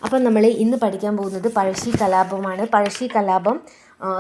അപ്പം നമ്മൾ ഇന്ന് പഠിക്കാൻ പോകുന്നത് പഴശ്ശി കലാപമാണ്. പഴശ്ശി കലാപം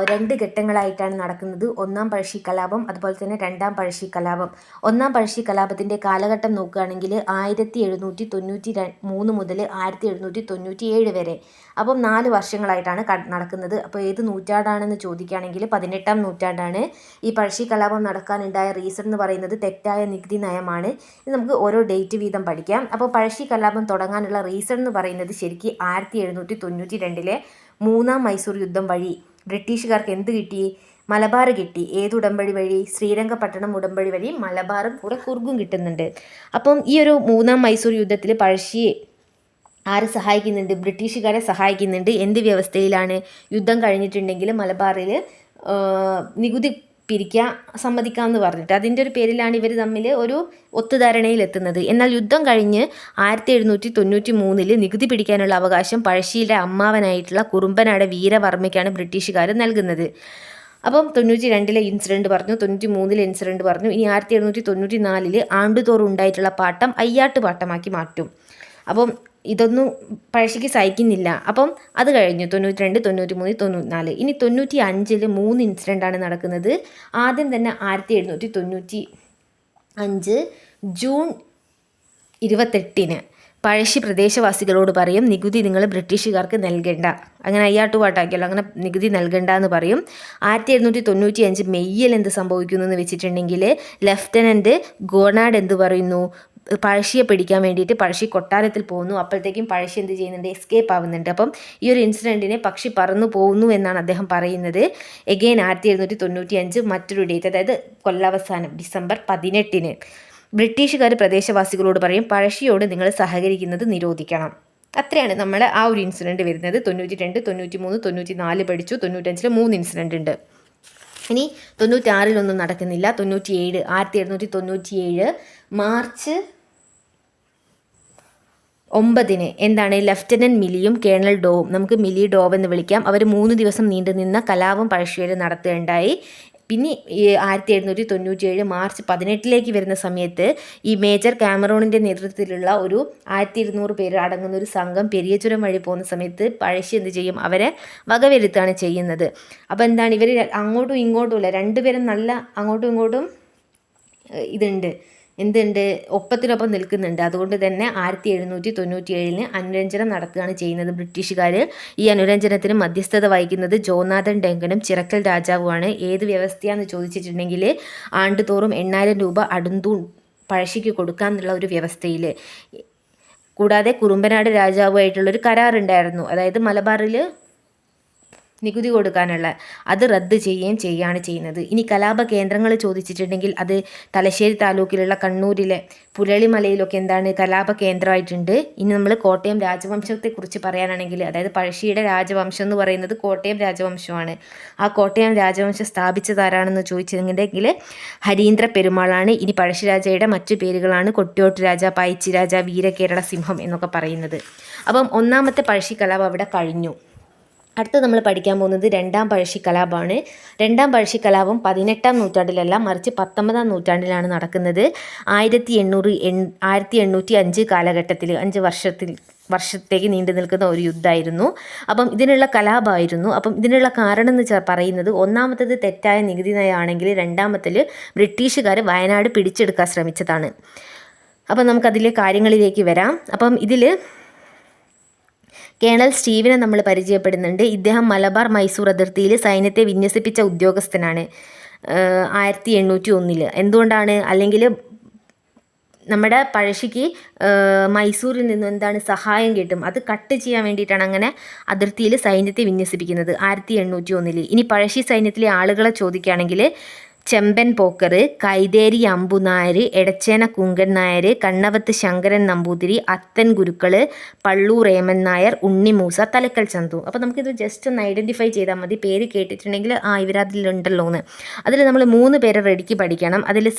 രണ്ട് ഘട്ടങ്ങളായിട്ടാണ് നടക്കുന്നത്. ഒന്നാം പഴശ്ശി കലാപം അതുപോലെ തന്നെ രണ്ടാം പഴശ്ശി കലാപം. ഒന്നാം പഴശ്ശി കലാപത്തിൻ്റെ കാലഘട്ടം നോക്കുകയാണെങ്കിൽ 1793 മുതൽ 1797 വരെ. അപ്പം 4 വർഷങ്ങളായിട്ടാണ് നടക്കുന്നത്. അപ്പോൾ ഏത് നൂറ്റാണ്ടാണെന്ന് ചോദിക്കുകയാണെങ്കിൽ 18-ാം നൂറ്റാണ്ടാണ്. ഈ പഴശ്ശി കലാപം നടക്കാനുണ്ടായ റീസൺ എന്ന് പറയുന്നത് തെറ്റായ നികുതി നയമാണ്. ഇത് നമുക്ക് ഓരോ ഡേറ്റ് വീതം പഠിക്കാം. അപ്പോൾ പഴശ്ശി കലാപം തുടങ്ങാനുള്ള റീസൺ എന്ന് പറയുന്നത് ശരിക്കും 1792 മൂന്നാം മൈസൂർ യുദ്ധം വഴി ബ്രിട്ടീഷുകാർക്ക് എന്ത് കിട്ടി? മലബാർ കിട്ടി. ഏത് ഉടമ്പടി വഴി? ശ്രീരംഗപട്ടണം ഉടമ്പടി വഴി മലബാറും കൂടെ കുർഗും കിട്ടുന്നുണ്ട്. അപ്പം ഈ ഒരു മൂന്നാം മൈസൂർ യുദ്ധത്തിൽ പഴശ്ശിയെ ആര് സഹായിക്കുന്നുണ്ട്? ബ്രിട്ടീഷുകാരെ സഹായിക്കുന്നുണ്ട്. എന്ത് വ്യവസ്ഥയിലാണ്? യുദ്ധം കഴിഞ്ഞിട്ടുണ്ടെങ്കിൽ മലബാറിൽ നികുതി പിരിക്കാൻ സമ്മതിക്കാമെന്ന് പറഞ്ഞിട്ട് അതിൻ്റെ ഒരു പേരിലാണ് ഇവർ തമ്മിൽ ഒരു ഒത്തുധാരണയിലെത്തുന്നത്. എന്നാൽ യുദ്ധം കഴിഞ്ഞ് 1793 നികുതി പിടിക്കാനുള്ള അവകാശം പഴശ്ശിയുടെ അമ്മാവനായിട്ടുള്ള കുറുമ്പനാട് വീരവർമ്മയ്ക്കാണ് ബ്രിട്ടീഷുകാർ നൽകുന്നത്. അപ്പം 92 ഇൻസിഡൻറ്റ് പറഞ്ഞു, 93 ഇൻസിഡൻറ്റ് പറഞ്ഞു. ഇനി 1794 ആണ്ടുതോറും ഉണ്ടായിട്ടുള്ള പാട്ടം അയ്യാട്ട് പാട്ടമാക്കി മാറ്റും. അപ്പം ഇതൊന്നും പഴശ്ശിക്ക് സഹിക്കുന്നില്ല. അപ്പം അത് കഴിഞ്ഞു 92, 93, 94. ഇനി 95 3 ഇൻസിഡൻ്റാണ് നടക്കുന്നത്. ആദ്യം തന്നെ 1795 ജൂൺ 28 പഴശ്ശി പ്രദേശവാസികളോട് പറയും നികുതി നിങ്ങൾ ബ്രിട്ടീഷുകാർക്ക് നൽകേണ്ട. അങ്ങനെ അയ്യാട്ടുപാട്ടാക്കിയല്ലോ, അങ്ങനെ നികുതി നൽകേണ്ട എന്ന് പറയും. 1795 മെയ്യിൽ എന്ത് സംഭവിക്കുന്നു എന്ന് വെച്ചിട്ടുണ്ടെങ്കിൽ ലഫ്റ്റനൻറ്റ് ഗോണാഡ് എന്ത് പറയുന്നു? പഴശ്ശിയെ പിടിക്കാൻ വേണ്ടിയിട്ട് പഴശ്ശി കൊട്ടാരത്തിൽ പോകുന്നു. അപ്പോഴത്തേക്കും പഴശ്ശി എന്ത് ചെയ്യുന്നുണ്ട്? എസ്കേപ്പ് ആവുന്നുണ്ട്. അപ്പം ഈ ഒരു ഇൻസിഡൻറ്റിനെ പക്ഷി പറന്നു പോകുന്നു എന്നാണ് അദ്ദേഹം പറയുന്നത്. എഗെയിൻ 1795 മറ്റൊരു ഡേറ്റ്, അതായത് കൊല്ലാവസാനം ഡിസംബർ 18 ബ്രിട്ടീഷുകാർ പ്രദേശവാസികളോട് പറയും പഴശ്ശിയോട് നിങ്ങൾ സഹകരിക്കുന്നത് നിരോധിക്കണം. അത്രയാണ് നമ്മുടെ ആ ഒരു ഇൻസിഡൻറ്റ് വരുന്നത്. 92, 93, 94 പഠിച്ചു. 95 3 ഇൻസിഡൻറ്റ് ഉണ്ട്. ഇനി 96 നടക്കുന്നില്ല. 97 1797 മാർച്ച് 9 എന്താണ്? ലഫ്റ്റനൻറ്റ് മിലിയും കേണൽ ഡോവും, നമുക്ക് മിലി ഡോവ് എന്ന് വിളിക്കാം, അവർ 3 ദിവസം നീണ്ടു നിന്ന കലാപം പഴശ്ശിയിൽ നടത്തുകയുണ്ടായി. പിന്നെ 1797 മാർച്ച് 18 വരുന്ന സമയത്ത് ഈ മേജർ കാമറൂണിൻ്റെ നേതൃത്വത്തിലുള്ള ഒരു 1200 പേര് അടങ്ങുന്ന ഒരു സംഘം പെരിയചുരം വഴി പോകുന്ന സമയത്ത് പഴശ്ശി എന്ത് ചെയ്യും? അവരെ വകവരുത്താണ് ചെയ്യുന്നത്. അപ്പോൾ എന്താണ്, ഇവർ അങ്ങോട്ടും ഇങ്ങോട്ടും രണ്ടുപേരും നല്ല അങ്ങോട്ടും ഇങ്ങോട്ടും ഇതുണ്ട്, എന്തുണ്ട്, ഒപ്പത്തിനൊപ്പം നിൽക്കുന്നുണ്ട്. അതുകൊണ്ട് തന്നെ 1797 അനുരഞ്ജനം നടത്തുകയാണ് ചെയ്യുന്നത് ബ്രിട്ടീഷുകാർ. ഈ അനുരഞ്ജനത്തിന് മധ്യസ്ഥത വഹിക്കുന്നത് ജോനാഥൻ ഡങ്കനും ചിറക്കൽ രാജാവുമാണ്. ഏത് വ്യവസ്ഥയാണെന്ന് ചോദിച്ചിട്ടുണ്ടെങ്കിൽ ആണ്ടുതോറും 8000 രൂപ അടുന്തൂൺ പഴശ്ശിക്ക് കൊടുക്കാമെന്നുള്ള ഒരു വ്യവസ്ഥയിൽ. കൂടാതെ കുറുമ്പനാട് രാജാവുമായിട്ടുള്ളൊരു കരാറുണ്ടായിരുന്നു, അതായത് മലബാറിൽ നികുതി കൊടുക്കാനുള്ള, അത് റദ്ദ് ചെയ്യുകയാണ് ചെയ്യുന്നത്. ഇനി കലാപ കേന്ദ്രങ്ങൾ ചോദിച്ചിട്ടുണ്ടെങ്കിൽ അത് തലശ്ശേരി താലൂക്കിലുള്ള കണ്ണൂരിലെ പുരളിമലയിലൊക്കെ എന്താണ് കലാപ കേന്ദ്രമായിട്ടുണ്ട്. ഇനി നമ്മൾ കോട്ടയം രാജവംശത്തെക്കുറിച്ച് പറയാനാണെങ്കിൽ, അതായത് പഴശ്ശിയുടെ രാജവംശം എന്ന് പറയുന്നത് കോട്ടയം രാജവംശമാണ്. ആ കോട്ടയം രാജവംശം സ്ഥാപിച്ചതാരാണെന്ന് ചോദിച്ചിട്ടുണ്ടെങ്കിൽ ഹരീന്ദ്ര പെരുമാളാണ്. ഇനി പഴശ്ശിരാജയുടെ മറ്റു പേരുകളാണ് കൊട്ടിയോട്ട് രാജ, പയച്ചി രാജ, വീരകേരള സിംഹം എന്നൊക്കെ പറയുന്നത്. അപ്പം ഒന്നാമത്തെ പഴശ്ശി കലാപം അവിടെ കഴിഞ്ഞു. അടുത്ത് നമ്മൾ പഠിക്കാൻ പോകുന്നത് രണ്ടാം പഴശ്ശി കലാപമാണ്. രണ്ടാം പഴശ്ശി കലാപം 18-ാം നൂറ്റാണ്ടിലല്ല, മറിച്ച് 19-ാം നൂറ്റാണ്ടിലാണ് നടക്കുന്നത്. 1805 കാലഘട്ടത്തിൽ 5 വർഷത്തേക്ക് നീണ്ടു നിൽക്കുന്ന ഒരു യുദ്ധമായിരുന്നു. അപ്പം ഇതിനുള്ള കലാപമായിരുന്നു. അപ്പം ഇതിനുള്ള കാരണം എന്ന് പറയുന്നത്, ഒന്നാമത്തേത് തെറ്റായ നികുതി നയമാണെങ്കിൽ രണ്ടാമത്തേൽ ബ്രിട്ടീഷുകാർ വയനാട് പിടിച്ചെടുക്കാൻ ശ്രമിച്ചതാണ്. അപ്പം നമുക്കതിലെ കാര്യങ്ങളിലേക്ക് വരാം. അപ്പം ഇതിൽ കേണൽ സ്റ്റീവിനെ നമ്മൾ പരിചയപ്പെടുന്നുണ്ട്. ഇദ്ദേഹം മലബാർ മൈസൂർ അതിർത്തിയിൽ സൈന്യത്തെ വിന്യസിപ്പിച്ച ഉദ്യോഗസ്ഥനാണ് 1801. എന്തുകൊണ്ടാണ്? അല്ലെങ്കിൽ നമ്മുടെ പഴശ്ശിക്ക് മൈസൂരിൽ നിന്നും എന്താണ് സഹായം കിട്ടും, അത് കട്ട് ചെയ്യാൻ വേണ്ടിയിട്ടാണ് അങ്ങനെ അതിർത്തിയിൽ സൈന്യത്തെ വിന്യസിപ്പിക്കുന്നത് 1801. ഇനി പഴശ്ശി സൈന്യത്തിലെ ആളുകളെ ചോദിക്കുകയാണെങ്കിൽ ചെമ്പൻ പോക്കർ, കൈതേരി അമ്പു നായർ, എടച്ചേന കുങ്കൻ നായർ, കണ്ണവത്ത് ശങ്കരൻ നമ്പൂതിരി, അത്തൻ ഗുരുക്കൾ, പള്ളൂർ ഏമൻ നായർ, ഉണ്ണിമൂസ, തലക്കൽ ചന്തു. അപ്പോൾ നമുക്കിത് ജസ്റ്റ് ഒന്ന് ഐഡൻറ്റിഫൈ ചെയ്താൽ മതി. പേര് കേട്ടിട്ടുണ്ടെങ്കിൽ ഇവരതിലുണ്ടല്ലോ എന്ന്. അതിൽ നമ്മൾ 3 പേരെ റെഡിക്ക് പഠിക്കണം. അതിൽ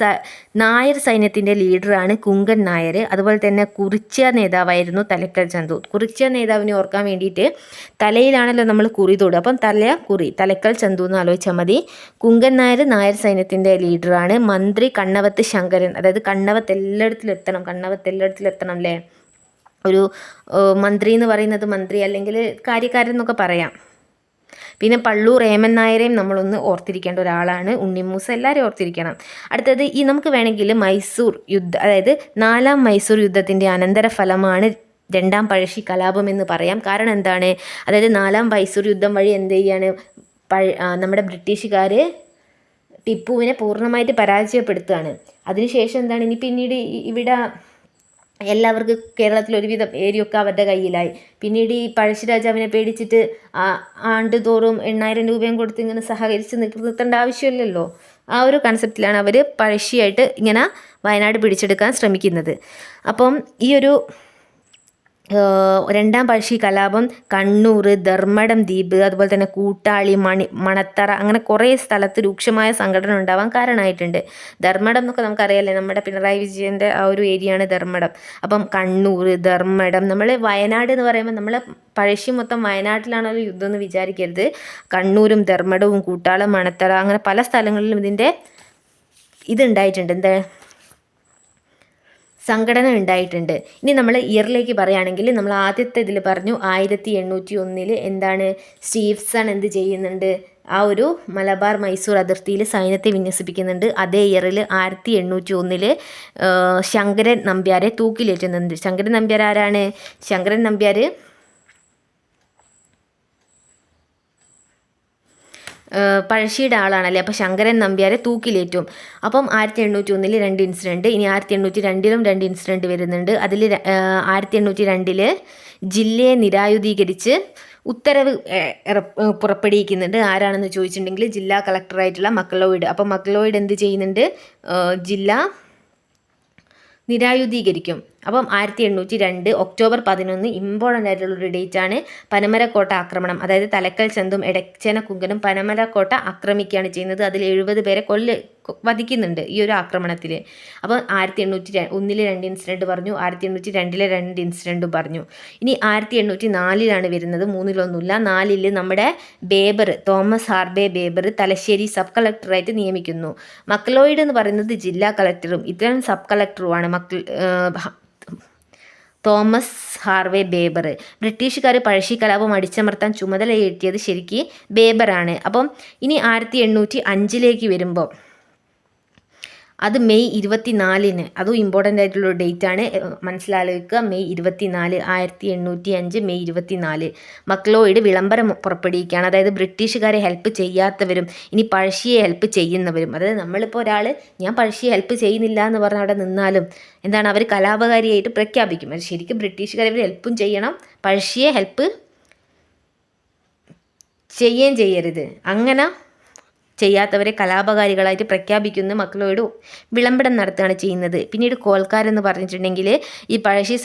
നായർ സൈന്യത്തിൻ്റെ ലീഡറാണ് കുങ്കൻ നായർ. അതുപോലെ തന്നെ കുറിച്യ നേതാവായിരുന്നു തലക്കൽ ചന്തു. കുറിച്യ നേതാവിനെ ഓർക്കാൻ വേണ്ടിയിട്ട് തലയിലാണല്ലോ നമ്മൾ കുറി തൊടുക, അപ്പം തലക്കൽ ചന്തു എന്ന് ആലോചിച്ചാൽ മതി. കുങ്കൻ നായർ നായർ സൈന്യത്തിൻ്റെ ലീഡറാണ്. മന്ത്രി കണ്ണവത്ത് ശങ്കരൻ, അതായത് കണ്ണവത്ത് എല്ലായിടത്തിലും എത്തണം അല്ലേ. ഒരു മന്ത്രി എന്ന് പറയുന്നത് മന്ത്രി അല്ലെങ്കിൽ കാര്യക്കാരൻ എന്നൊക്കെ പറയാം. പിന്നെ പള്ളൂർ ഏമൻ നായരെയും നമ്മളൊന്ന് ഓർത്തിരിക്കേണ്ട ഒരാളാണ്. ഉണ്ണിമൂസ എല്ലാവരെയും ഓർത്തിരിക്കണം. അടുത്തത് നമുക്ക് വേണമെങ്കിൽ മൈസൂർ യുദ്ധം, അതായത് 4ാം മൈസൂർ യുദ്ധത്തിൻ്റെ അനന്തരഫലമാണ് 2ാം പഴശ്ശി കലാപം എന്ന് പറയാം. കാരണം എന്താണ്, അതായത് 4ാം മൈസൂർ യുദ്ധം വഴി എന്ത് ചെയ്യാണ്, നമ്മുടെ ബ്രിട്ടീഷുകാർ ടിപ്പുവിനെ പൂർണ്ണമായിട്ട് പരാജയപ്പെടുത്തുകയാണ്. അതിനുശേഷം എന്താണ്, ഇനി പിന്നീട് ഇവിടെ എല്ലാവർക്കും കേരളത്തിൽ ഒരുവിധം ഏരിയൊക്കെ അവരുടെ കയ്യിലായി. പിന്നീട് ഈ പഴശ്ശി രാജാവിനെ പേടിച്ചിട്ട് ആണ്ടുതോറും 8000 രൂപയും കൊടുത്ത് ഇങ്ങനെ സഹകരിച്ച് നിർത്തേണ്ട ആവശ്യമില്ലല്ലോ. ആ ഒരു കൺസെപ്റ്റിലാണ് അവർ പഴശ്ശിയായിട്ട് ഇങ്ങനെ വയനാട് പിടിച്ചെടുക്കാൻ ശ്രമിക്കുന്നത്. അപ്പം ഈ ഒരു 2ാം പഴശ്ശി കലാപം കണ്ണൂർ, ധർമ്മടം ദ്വീപ്, അതുപോലെ തന്നെ കൂട്ടാളി, മണത്തറ, അങ്ങനെ കുറേ സ്ഥലത്ത് രൂക്ഷമായ സംഘടന ഉണ്ടാവാൻ കാരണമായിട്ടുണ്ട്. ധർമ്മടം എന്നൊക്കെ നമുക്കറിയാമല്ലേ, നമ്മുടെ പിണറായി വിജയൻ്റെ ആ ഒരു ഏരിയയാണ് ധർമ്മടം. അപ്പം കണ്ണൂർ, ധർമ്മടം, നമ്മൾ വയനാട് എന്ന് പറയുമ്പോൾ നമ്മൾ പഴശ്ശി മൊത്തം വയനാട്ടിലാണല്ലോ യുദ്ധം എന്ന് വിചാരിക്കരുത്. കണ്ണൂരും ധർമ്മടവും കൂട്ടാളം, മണത്തറ, അങ്ങനെ പല സ്ഥലങ്ങളിലും ഇതിൻ്റെ ഇതുണ്ടായിട്ടുണ്ട്, എന്താ സംഘടന ഉണ്ടായിട്ടുണ്ട്. ഇനി നമ്മൾ ഇയറിലേക്ക് പറയുകയാണെങ്കിൽ നമ്മൾ ആദ്യത്തെ ഇതിൽ പറഞ്ഞു 1801 എന്താണ്, സ്റ്റീവ്സൺ എന്ത് ചെയ്യുന്നുണ്ട്, ആ ഒരു മലബാർ മൈസൂർ അതിർത്തിയിൽ സൈന്യത്തെ വിന്യസിപ്പിക്കുന്നുണ്ട്. അതേ ഇയറിൽ 1801 ശങ്കരൻ നമ്പ്യാരെ തൂക്കിലേറ്റുന്നുണ്ട്. ശങ്കരൻ നമ്പ്യാർ ആരാണ്? ശങ്കരൻ നമ്പ്യാർ പഴശ്ശിയുടെ ആളാണല്ലേ. അപ്പോൾ ശങ്കരൻ നമ്പ്യാരെ തൂക്കിലേറ്റും. അപ്പം 1801 2 ഇൻസിഡൻറ്റ്. ഇനി 1802 2 ഇൻസിഡൻറ്റ് വരുന്നുണ്ട്. അതിൽ 1802 ജില്ലയെ നിരായുധീകരിച്ച് ഉത്തരവ് പുറപ്പെടുവിക്കുന്നുണ്ട്. ആരാണെന്ന് ചോദിച്ചിട്ടുണ്ടെങ്കിൽ ജില്ലാ കളക്ടറായിട്ടുള്ള മക്ലോയിഡ്. അപ്പോൾ മക്ലോയിഡ് എന്ത് ചെയ്യുന്നുണ്ട്, ജില്ല നിരായുധീകരിക്കും. അപ്പം 1802 ഒക്ടോബർ 11 ഇമ്പോർട്ടൻ്റ് ആയിട്ടുള്ളൊരു ഡേറ്റാണ്. പനമരക്കോട്ട ആക്രമണം, അതായത് തലക്കൽ ചന്തും എടച്ചന കുങ്കനും പനമരക്കോട്ട ആക്രമിക്കുകയാണ് ചെയ്യുന്നത്. അതിൽ 70 പേരെ വധിക്കുന്നുണ്ട് ഈ ഒരു ആക്രമണത്തിൽ. അപ്പോൾ 1801 2 ഇൻസിഡൻറ്റ് പറഞ്ഞു, 1802 2 ഇൻസിഡൻറ്റും പറഞ്ഞു. ഇനി 1804 വരുന്നത്, 3-1 4 നമ്മുടെ Baber, Thomas Harvey Baber Thalassery sub കളക്ടറായിട്ട് നിയമിക്കുന്നു. മക്ലോയിഡ് എന്ന് പറയുന്നത് ജില്ലാ കളക്ടറും ഇത്തരം സബ് കളക്ടറുമാണ് തോമസ് ഹാർവേ ബേബർ. ബ്രിട്ടീഷുകാർ പഴശ്ശി കലാപം അടിച്ചമർത്താൻ ചുമതലയേറ്റിയത് ശരിക്ക് ബേബറാണ്. അപ്പം ഇനി 1805 വരുമ്പോൾ അത് മെയ് 24, അതും ഇമ്പോർട്ടൻ്റ് ആയിട്ടുള്ളൊരു ഡേറ്റ് ആണ്, മനസ്സിലാലോചിക്കുക. മെയ് 24, 1805 മെയ് 24 മക്ലോയിഡ് വിളംബരം പുറപ്പെടുവിക്കുകയാണ്. അതായത് ബ്രിട്ടീഷുകാരെ ഹെൽപ്പ് ചെയ്യാത്തവരും ഇനി പഴശ്ശിയെ ഹെൽപ്പ് ചെയ്യുന്നവരും, അതായത് നമ്മളിപ്പോൾ ഒരാൾ ഞാൻ പഴശ്ശിയെ ഹെൽപ്പ് ചെയ്യുന്നില്ല എന്ന് പറഞ്ഞ് അവിടെ നിന്നാലും എന്താണ്, അവർ കലാപകാരിയായിട്ട് പ്രഖ്യാപിക്കും. അത് ശരിക്കും ബ്രിട്ടീഷുകാരെ അവർ ഹെൽപ്പും ചെയ്യണം, പഴശ്ശിയെ ഹെൽപ്പ് ചെയ്യുകയും ചെയ്യരുത്. അങ്ങനെ ചെയ്യാത്തവരെ കലാപകാരികളായിട്ട് പ്രഖ്യാപിക്കുന്ന മക്കളോട് വിളംബരം നടത്തുകയാണ് ചെയ്യുന്നത്. പിന്നീട് കോൽക്കാരെന്ന് പറഞ്ഞിട്ടുണ്ടെങ്കിൽ ഈ പഴശ്ശി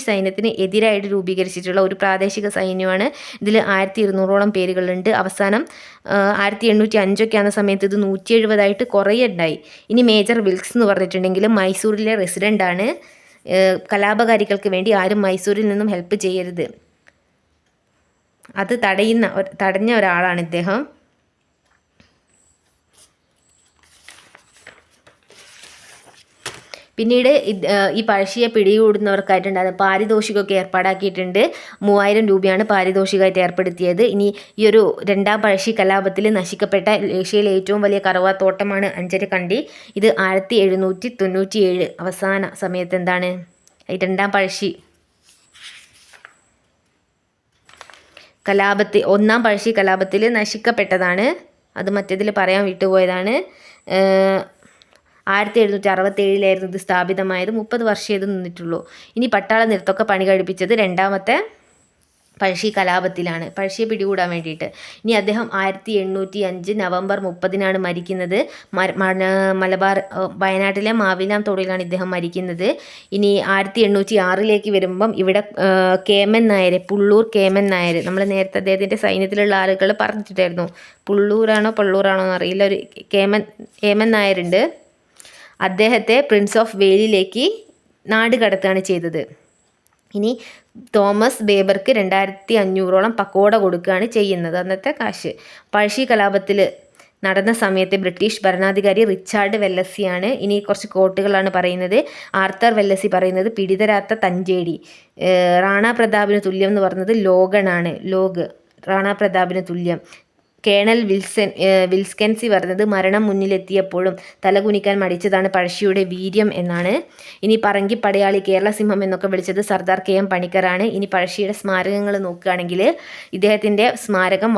സൈന്യത്തിന് എതിരായിട്ട് രൂപീകരിച്ചിട്ടുള്ള ഒരു പ്രാദേശിക സൈന്യമാണ്. ഇതിൽ 1200ഓളം പേരുകളുണ്ട്. അവസാനം 1805 ആകുന്ന സമയത്ത് ഇത് 170 കുറയുണ്ടായി. ഇനി മേജർ വിൽക്സ് എന്ന് പറഞ്ഞിട്ടുണ്ടെങ്കിൽ മൈസൂരിലെ റെസിഡൻ്റാണ്. കലാപകാരികൾക്ക് വേണ്ടി ആരും മൈസൂരിൽ നിന്നും ഹെൽപ്പ് ചെയ്യരുത്, അത് തടഞ്ഞ ഒരാളാണ് ഇദ്ദേഹം. പിന്നീട് ഈ പഴശ്ശിയെ പിടികൂടുന്നവർക്കായിട്ടുണ്ട് പാരിതോഷികമൊക്കെ ഏർപ്പാടാക്കിയിട്ടുണ്ട്. 3000 രൂപയാണ് പാരിതോഷികമായിട്ട് ഏർപ്പെടുത്തിയത്. ഇനി ഈ ഒരു 2ാം പഴശ്ശി കലാപത്തിൽ നശിക്കപ്പെട്ട ഏഷ്യയിലെ ഏറ്റവും വലിയ കറുവാത്തോട്ടമാണ് അഞ്ചരക്കണ്ടി. ഇത് 1797 അവസാന സമയത്ത് എന്താണ് 2ാം പഴശ്ശി കലാപത്തിൽ 1ാം പഴശ്ശി കലാപത്തിൽ നശിക്കപ്പെട്ടതാണ്. അത് മറ്റേതിൽ പറയാൻ വിട്ടുപോയതാണ്. 1767 ഇത് സ്ഥാപിതമായത്. 30 വർഷം ഇത് നിന്നിട്ടുള്ളൂ. ഇനി പട്ടാള നിരത്തൊക്കെ പണി കഴിപ്പിച്ചത് 2ാമത്തെ പഴശ്ശി കലാപത്തിലാണ്, പഴശ്ശിയെ പിടികൂടാൻ വേണ്ടിയിട്ട്. ഇനി അദ്ദേഹം 1805 നവംബർ 30 മരിക്കുന്നത്. മലബാർ വയനാട്ടിലെ മാവിലാം തോടിലാണ് ഇദ്ദേഹം മരിക്കുന്നത്. ഇനി 1806 വരുമ്പം ഇവിടെ കേമൻ നായർ, പുള്ളൂർ കേമൻ നായർ, നമ്മൾ നേരത്തെ അദ്ദേഹത്തിൻ്റെ സൈന്യത്തിലുള്ള ആളുകൾ പറഞ്ഞിട്ടുണ്ടായിരുന്നു, പുള്ളൂരാണോ പള്ളൂരാണോ എന്നറിയില്ല, ഒരു കേമൻ നായരുണ്ട്. അദ്ദേഹത്തെ പ്രിൻസ് ഓഫ് വെയിലിലേക്ക് നാട് കടത്തുകയാണ് ചെയ്തത്. ഇനി തോമസ് ബേബർക്ക് 2500ഓളം പക്കോട കൊടുക്കുകയാണ് ചെയ്യുന്നത്, അന്നത്തെ കാശ്. പഴശ്ശി കലാപത്തിൽ നടന്ന സമയത്തെ ബ്രിട്ടീഷ് ഭരണാധികാരി റിച്ചാർഡ് വെല്ലസിയാണ്. ഇനി കുറച്ച് കോട്ടുകളാണ് പറയുന്നത്. ആർത്തർ വെല്ലസി പറയുന്നത് പിടിതരാത്ത തഞ്ചേടി. റാണാ പ്രതാപിന് തുല്യം എന്ന് പറഞ്ഞത് ലോഗണാണ്. ലോഗ് റാണാ പ്രതാപിന് തുല്യം. കേണൽ വിൽസ്കൻസി പറഞ്ഞത് മരണം മുന്നിലെത്തിയപ്പോഴും തലകുനിക്കാൻ മടിച്ചതാണ് പഴശ്ശിയുടെ വീര്യം എന്നാണ്. ഇനി പറങ്കി പടയാളി കേരള സിംഹം എന്നൊക്കെ വിളിച്ചത് സർദാർ KM പണിക്കറാണ്. ഇനി പഴശ്ശിയുടെ സ്മാരകങ്ങൾ നോക്കുകയാണെങ്കിൽ ഇദ്ദേഹത്തിൻ്റെ സ്മാരകം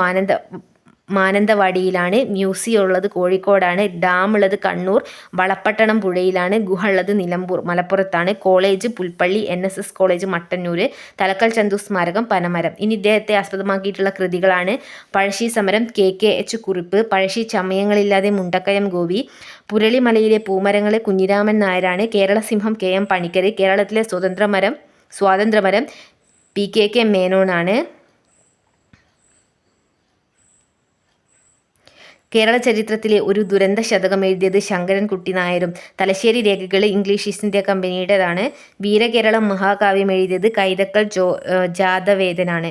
മാനന്തവാടിയിലാണ്. മ്യൂസിയം ഉള്ളത് കോഴിക്കോടാണ്. ഡാം ഉള്ളത് കണ്ണൂർ. വളപ്പട്ടണം പുഴയിലാണ്. ഗുഹ ഉള്ളത് നിലമ്പൂർ മലപ്പുറത്താണ്. College Pulpally. NSS college Mattannur. Thalakkal Chandu സ്മാരകം പനമരം. ഇനി ഇദ്ദേഹത്തെ ആസ്പദമാക്കിയിട്ടുള്ള കൃതികളാണ് പഴശ്ശി സമരം KKH കുറിപ്പ്, പഴശ്ശി ചമയങ്ങളില്ലാതെ മുണ്ടക്കയം ഗോപി, പുരളിമലയിലെ പൂമരങ്ങളെ കുഞ്ഞിരാമൻ നായരാണ്, കേരള സിംഹം KM പണിക്കർ, കേരളത്തിലെ സ്വാതന്ത്ര്യമരം PKK മേനോനാണ്. കേരള ചരിത്രത്തിലെ ഒരു ദുരന്ത ശതകം എഴുതിയത് ശങ്കരൻകുട്ടി നായരും. തലശ്ശേരി രേഖകൾ ഇംഗ്ലീഷ് ഈസ്റ്റ് ഇന്ത്യ കമ്പനിയുടേതാണ്. വീരകേരളം മഹാകാവ്യം എഴുതിയത് കൈതക്കൽ ജാതവേദനാണ്.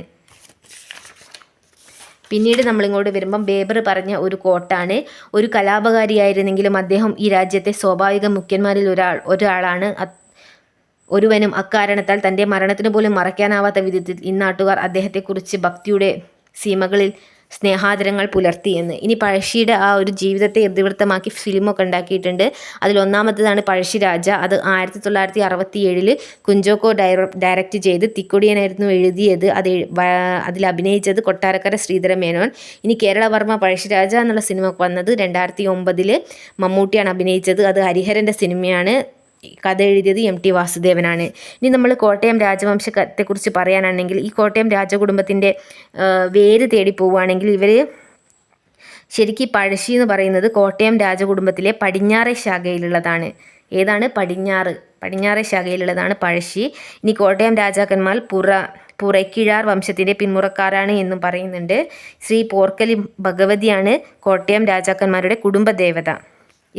പിന്നീട് നമ്മളിങ്ങോട്ട് വരുമ്പം ബേബർ പറഞ്ഞ ഒരു കോട്ടാണ്. ഒരു കലാപകാരിയായിരുന്നെങ്കിലും അദ്ദേഹം ഈ രാജ്യത്തെ സ്വാഭാവിക മുഖ്യന്മാരിൽ ഒരാളാണ്. ഒരുവനും അക്കാരണത്താൽ തൻ്റെ മരണത്തിന് പോലും മറയ്ക്കാനാവാത്ത വിധത്തിൽ ഇന്നാട്ടുകാർ അദ്ദേഹത്തെക്കുറിച്ച് ഭക്തിയുടെ സീമകളിൽ സ്നേഹാദരങ്ങൾ പുലർത്തിയെന്ന്. ഇനി പഴശ്ശിയുടെ ആ ഒരു ജീവിതത്തെ ഇതിവൃത്തമാക്കി ഫിലിമൊക്കെ ഉണ്ടാക്കിയിട്ടുണ്ട്. അതിലൊന്നാമത്തേതാണ് പഴശ്ശിരാജ. അത് 1967 കുഞ്ചോക്കോ ഡയറക്റ്റ് ചെയ്ത് തിക്കൊടിയനായിരുന്നു എഴുതിയത്. അതിൽ അഭിനയിച്ചത് കൊട്ടാരക്കര ശ്രീധര മേനോൻ. ഇനി കേരളവർമ്മ പഴശ്ശിരാജ എന്നുള്ള സിനിമ വന്നത് 2009 മമ്മൂട്ടിയാണ് അഭിനയിച്ചത്. അത് ഹരിഹരൻ്റെ സിനിമയാണ്. കഥ എഴുതിയത് MT വാസുദേവനാണ്. ഇനി നമ്മൾ കോട്ടയം രാജവംശത്തെക്കുറിച്ച് പറയാനാണെങ്കിൽ ഈ കോട്ടയം രാജകുടുംബത്തിൻ്റെ വേര് തേടി പോവുകയാണെങ്കിൽ ഇവർ ശരിക്കും പഴശ്ശി എന്ന് പറയുന്നത് കോട്ടയം രാജകുടുംബത്തിലെ പടിഞ്ഞാറേ ശാഖയിലുള്ളതാണ്. ഏതാണ്? പടിഞ്ഞാറേ ശാഖയിലുള്ളതാണ് പഴശ്ശി. ഇനി കോട്ടയം രാജാക്കന്മാർ പുറക്കിഴാർ വംശത്തിൻ്റെ പിന്മുറക്കാരാണ് എന്നും പറയുന്നുണ്ട്. ശ്രീ പോർക്കലി ഭഗവതിയാണ് കോട്ടയം രാജാക്കന്മാരുടെ കുടുംബദേവത.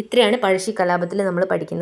ഇത്രയാണ് പഴശ്ശി കലാപത്തിൽ നമ്മൾ പഠിക്കുന്നത്.